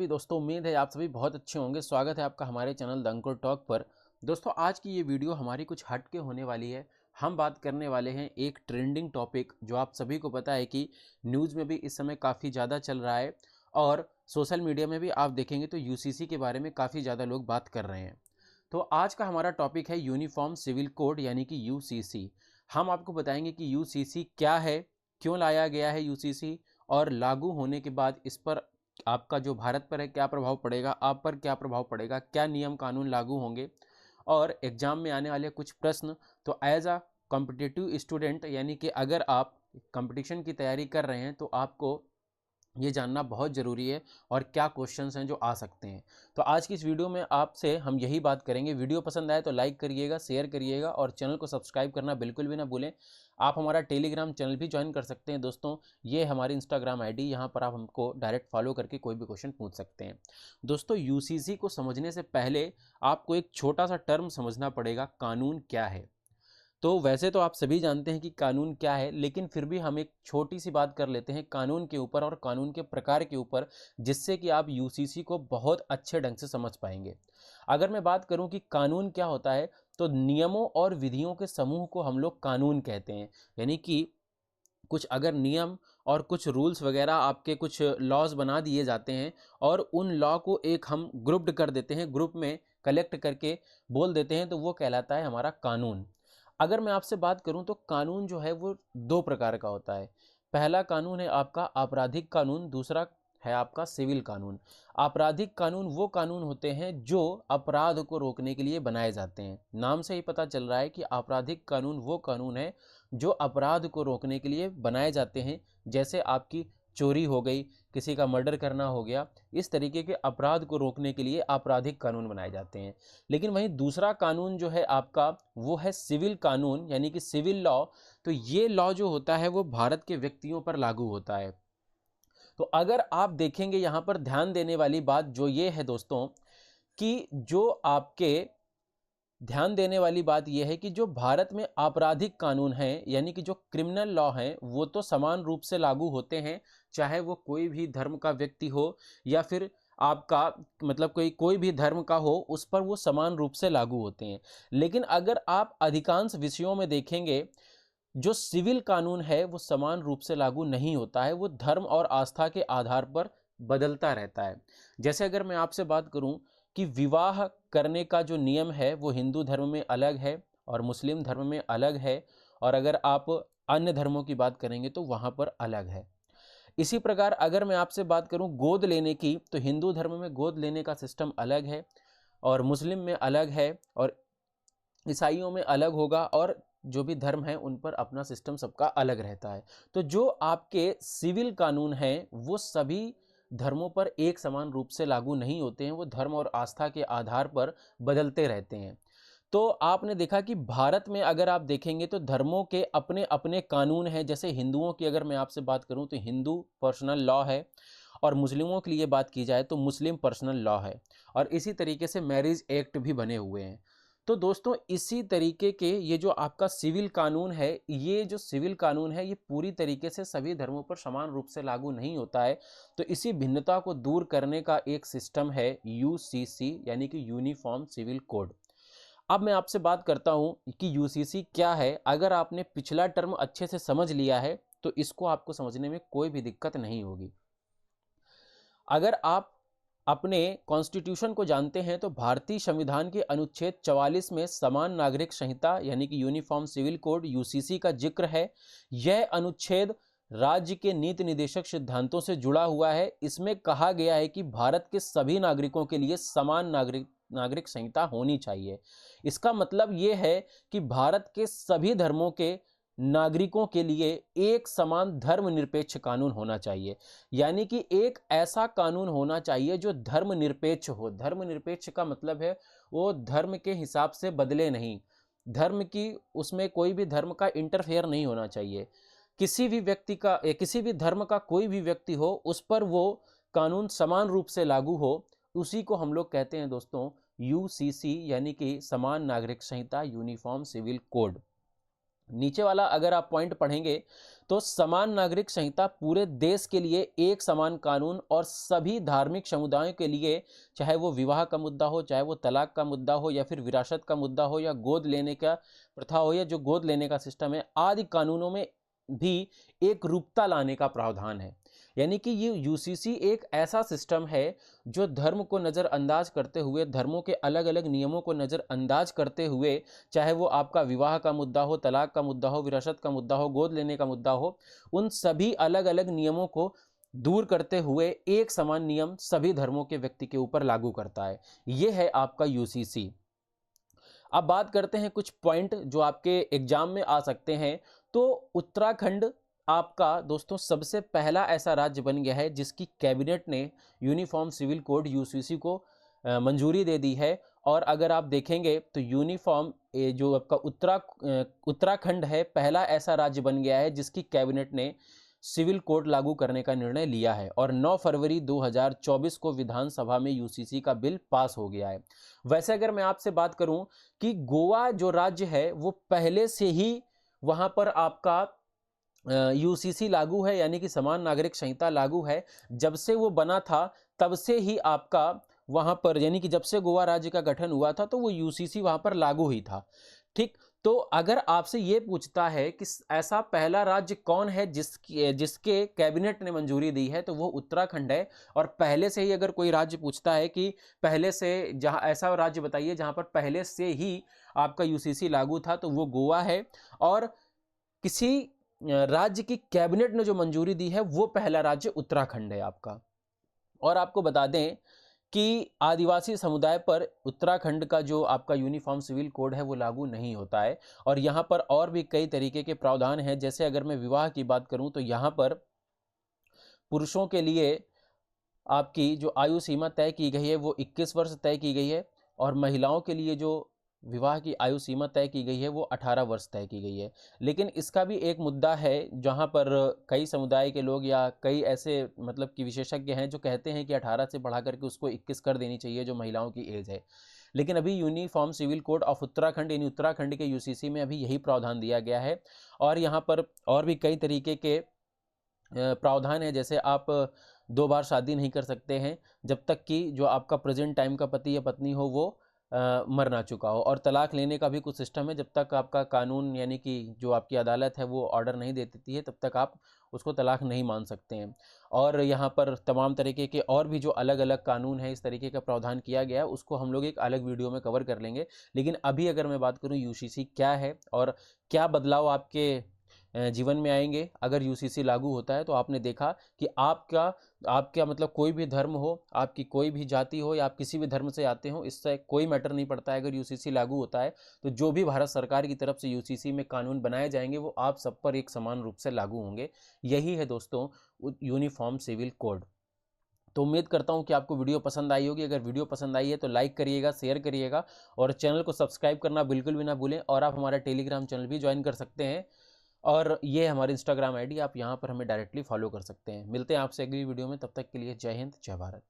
सभी दोस्तों, उम्मीद है आप सभी बहुत अच्छे होंगे। स्वागत है आपका हमारे चैनल द अंकुर टॉक पर। दोस्तों, आज की ये वीडियो हमारी कुछ हट के होने वाली है। हम बात करने वाले हैं एक ट्रेंडिंग टॉपिक जो आप सभी को पता है कि न्यूज़ में भी इस समय काफ़ी ज़्यादा चल रहा है और सोशल मीडिया में भी आप देखेंगे तो यूसीसी के बारे में काफ़ी ज़्यादा लोग बात कर रहे हैं। तो आज का हमारा टॉपिक है यूनिफॉर्म सिविल कोड यानी कि यूसीसी। हम आपको बताएंगे कि यूसीसी क्या है, क्यों लाया गया है यूसीसी, और लागू होने के बाद इस पर आपका जो भारत पर है क्या प्रभाव पड़ेगा, आप पर क्या प्रभाव पड़ेगा, क्या नियम कानून लागू होंगे, और एग्जाम में आने वाले कुछ प्रश्न। तो एज अ कॉम्पिटिटिव स्टूडेंट यानी कि अगर आप कंपटीशन की तैयारी कर रहे हैं तो आपको ये जानना बहुत ज़रूरी है और क्या क्वेश्चंस हैं जो आ सकते हैं। तो आज की इस वीडियो में आपसे हम यही बात करेंगे। वीडियो पसंद आए तो लाइक करिएगा, शेयर करिएगा और चैनल को सब्सक्राइब करना बिल्कुल भी ना भूलें। आप हमारा टेलीग्राम चैनल भी ज्वाइन कर सकते हैं दोस्तों। ये हमारी इंस्टाग्राम आईडी, यहाँ पर आप हमको डायरेक्ट फॉलो करके कोई भी क्वेश्चन पूछ सकते हैं। दोस्तों, यूसीसी को समझने से पहले आपको एक छोटा सा टर्म समझना पड़ेगा, कानून क्या है। तो वैसे तो आप सभी जानते हैं कि कानून क्या है, लेकिन फिर भी हम एक छोटी सी बात कर लेते हैं कानून के ऊपर और कानून के प्रकार के ऊपर, जिससे कि आप यूसीसी को बहुत अच्छे ढंग से समझ पाएंगे। अगर मैं बात करूं कि कानून क्या होता है, तो नियमों और विधियों के समूह को हम लोग कानून कहते हैं। यानी कि कुछ अगर नियम और कुछ रूल्स वगैरह आपके कुछ लॉज बना दिए जाते हैं और उन लॉ को एक हम ग्रुप्ड कर देते हैं, ग्रुप में कलेक्ट करके बोल देते हैं, तो वो कहलाता है हमारा कानून। अगर मैं आपसे बात करूं तो कानून जो है वो दो प्रकार का होता है। पहला कानून है आपका आपराधिक कानून, दूसरा है आपका सिविल कानून। आपराधिक कानून वो कानून होते हैं जो अपराध को रोकने के लिए बनाए जाते हैं। नाम से ही पता चल रहा है कि आपराधिक कानून वो कानून है जो अपराध को रोकने के लिए बनाए जाते हैं। जैसे आपकी चोरी हो गई, किसी का मर्डर करना हो गया, इस तरीके के अपराध को रोकने के लिए आपराधिक कानून बनाए जाते हैं। लेकिन वहीं दूसरा कानून जो है आपका, वो है सिविल कानून यानी कि सिविल लॉ। तो ये लॉ जो होता है वो भारत के व्यक्तियों पर लागू होता है। तो अगर आप देखेंगे यहाँ पर ध्यान देने वाली बात जो ये है दोस्तों, कि जो आपके ध्यान देने वाली बात यह है कि जो भारत में आपराधिक कानून हैं यानी कि जो क्रिमिनल लॉ हैं, वो तो समान रूप से लागू होते हैं, चाहे वो कोई भी धर्म का व्यक्ति हो या फिर आपका मतलब कोई भी धर्म का हो, उस पर वो समान रूप से लागू होते हैं। लेकिन अगर आप अधिकांश विषयों में देखेंगे, जो सिविल कानून है वो समान रूप से लागू नहीं होता है, वो धर्म और आस्था के आधार पर बदलता रहता है। जैसे अगर मैं आपसे बात करूं कि विवाह करने का जो नियम है वो हिंदू धर्म में अलग है और मुस्लिम धर्म में अलग है, और अगर आप अन्य धर्मों की बात करेंगे तो वहाँ पर अलग है। इसी प्रकार अगर मैं आपसे बात करूं गोद लेने की, तो हिंदू धर्म में गोद लेने का सिस्टम अलग है और मुस्लिम में अलग है और ईसाइयों में अलग होगा, और जो भी धर्म है उन पर अपना सिस्टम सबका अलग रहता है। तो जो आपके सिविल कानून हैं वो सभी धर्मों पर एक समान रूप से लागू नहीं होते हैं, वो धर्म और आस्था के आधार पर बदलते रहते हैं। तो आपने देखा कि भारत में अगर आप देखेंगे तो धर्मों के अपने अपने कानून हैं। जैसे हिंदुओं की अगर मैं आपसे बात करूं तो हिंदू पर्सनल लॉ है, और मुस्लिमों के लिए बात की जाए तो मुस्लिम पर्सनल लॉ है, और इसी तरीके से मैरिज एक्ट भी बने हुए हैं। तो दोस्तों, इसी तरीके के ये जो आपका सिविल कानून है, ये जो सिविल कानून है ये पूरी तरीके से सभी धर्मों पर समान रूप से लागू नहीं होता है। तो इसी भिन्नता को दूर करने का एक सिस्टम है यूसीसी यानी कि यूनिफॉर्म सिविल कोड। अब मैं आपसे बात करता हूं कि यूसीसी क्या है। अगर आपने पिछला टर्म अच्छे से समझ लिया है तो इसको आपको समझने में कोई भी दिक्कत नहीं होगी। अगर आप अपने कॉन्स्टिट्यूशन को जानते हैं तो भारतीय संविधान के अनुच्छेद 44 में समान नागरिक संहिता यानी कि यूनिफॉर्म सिविल कोड यूसीसी का जिक्र है। यह अनुच्छेद राज्य के नीति निदेशक सिद्धांतों से जुड़ा हुआ है। इसमें कहा गया है कि भारत के सभी नागरिकों के लिए समान नागरिक संहिता होनी चाहिए। इसका मतलब यह है कि भारत के सभी धर्मों के नागरिकों के लिए एक समान धर्मनिरपेक्ष कानून होना चाहिए। यानी कि एक ऐसा कानून होना चाहिए जो धर्मनिरपेक्ष हो। धर्मनिरपेक्ष का मतलब है वो धर्म के हिसाब से बदले नहीं, धर्म की उसमें कोई भी धर्म का इंटरफेयर नहीं होना चाहिए। किसी भी व्यक्ति का किसी भी धर्म का कोई भी व्यक्ति हो, उस पर वो कानून समान रूप से लागू हो, उसी को हम लोग कहते हैं दोस्तों यूसीसी यानी कि समान नागरिक संहिता, यूनिफॉर्म सिविल कोड। नीचे वाला अगर आप पॉइंट पढ़ेंगे तो समान नागरिक संहिता पूरे देश के लिए एक समान कानून और सभी धार्मिक समुदायों के लिए, चाहे वो विवाह का मुद्दा हो, चाहे वो तलाक का मुद्दा हो, या फिर विरासत का मुद्दा हो, या गोद लेने का प्रथा हो, या जो गोद लेने का सिस्टम है, आदि कानूनों में भी एक रूपता लाने का प्रावधान है। यानी कि ये यूसीसी एक ऐसा सिस्टम है जो धर्म को नज़रअंदाज करते हुए, धर्मों के अलग अलग नियमों को नज़रअंदाज करते हुए, चाहे वो आपका विवाह का मुद्दा हो, तलाक का मुद्दा हो, विरासत का मुद्दा हो, गोद लेने का मुद्दा हो, उन सभी अलग अलग नियमों को दूर करते हुए एक समान नियम सभी धर्मों के व्यक्ति के ऊपर लागू करता है। ये है आपका यूसीसी। अब बात करते हैं कुछ पॉइंट जो आपके एग्जाम में आ सकते हैं। तो उत्तराखंड आपका दोस्तों सबसे पहला ऐसा राज्य बन गया है जिसकी कैबिनेट ने यूनिफॉर्म सिविल कोड यूसीसी को मंजूरी दे दी है। और अगर आप देखेंगे तो यूनिफॉर्म जो आपका उत्तराखंड है, पहला ऐसा राज्य बन गया है जिसकी कैबिनेट ने सिविल कोड लागू करने का निर्णय लिया है। और 9 फरवरी 2024 को विधानसभा में यूसीसी का बिल पास हो गया है। वैसे अगर मैं आपसे बात करूं कि गोवा जो राज्य है वो पहले से ही वहां पर आपका यूसीसी लागू है, यानी कि समान नागरिक संहिता लागू है। जब से वो बना था तब से ही आपका वहां पर, यानी कि जब से गोवा राज्य का गठन हुआ था तो वो यूसीसी वहां पर लागू ही था। ठीक, तो अगर आपसे ये पूछता है कि ऐसा पहला राज्य कौन है जिसके कैबिनेट ने मंजूरी दी है, तो वो उत्तराखंड है। और पहले से ही अगर कोई राज्य पूछता है कि पहले से जहां ऐसा राज्य बताइए जहां पर पहले से ही आपका यूसीसी लागू था, तो वो गोवा है। और किसी राज्य की कैबिनेट ने जो मंजूरी दी है वो पहला राज्य उत्तराखंड है आपका। और आपको बता दें कि आदिवासी समुदाय पर उत्तराखंड का जो आपका यूनिफॉर्म सिविल कोड है वो लागू नहीं होता है। और यहाँ पर और भी कई तरीके के प्रावधान हैं। जैसे अगर मैं विवाह की बात करूँ तो यहाँ पर पुरुषों के लिए आपकी जो आयु सीमा तय की गई है वो 21 वर्ष तय की गई है। और महिलाओं के लिए जो विवाह की आयु सीमा तय की गई है वो 18 वर्ष तय की गई है। लेकिन इसका भी एक मुद्दा है जहां पर कई समुदाय के लोग या कई ऐसे मतलब कि विशेषज्ञ हैं जो कहते हैं कि 18 से बढ़ा करके उसको 21 कर देनी चाहिए जो महिलाओं की एज है। लेकिन अभी uniform civil code of Uttarakhand यानी उत्तराखंड के यूसीसी में अभी यही प्रावधान दिया गया है। और यहाँ पर और भी कई तरीके के प्रावधान है। जैसे आप 2 बार शादी नहीं कर सकते हैं जब तक कि जो आपका प्रेजेंट टाइम का पति या पत्नी हो वो मर ना चुका हो। और तलाक लेने का भी कुछ सिस्टम है, जब तक आपका कानून यानी कि जो आपकी अदालत है वो ऑर्डर नहीं दे देती है तब तक आप उसको तलाक नहीं मान सकते हैं। और यहाँ पर तमाम तरीके के और भी जो अलग अलग कानून है इस तरीके का प्रावधान किया गया है, उसको हम लोग एक अलग वीडियो में कवर कर लेंगे। लेकिन अभी अगर मैं बात करूँ यूसीसी क्या है और क्या बदलाव आपके जीवन में आएंगे अगर यूसीसी लागू होता है, तो आपने देखा कि आपका मतलब कोई भी धर्म हो, आपकी कोई भी जाति हो, या आप किसी भी धर्म से आते हो, इससे कोई मैटर नहीं पड़ता है। अगर यूसीसी लागू होता है तो जो भी भारत सरकार की तरफ से यूसीसी में कानून बनाए जाएंगे वो आप सब पर एक समान रूप से लागू होंगे। यही है दोस्तों यूनिफॉर्म सिविल कोड। तो उम्मीद करता हूं कि आपको वीडियो पसंद आई होगी। अगर वीडियो पसंद आई है तो लाइक करिएगा, शेयर करिएगा और चैनल को सब्सक्राइब करना बिल्कुल भी ना भूलें। और आप हमारा टेलीग्राम चैनल भी ज्वाइन कर सकते हैं और ये हमारी इंस्टाग्राम आईडी, आप यहाँ पर हमें डायरेक्टली फॉलो कर सकते हैं। मिलते हैं आपसे अगली वीडियो में, तब तक के लिए जय हिंद, जय भारत।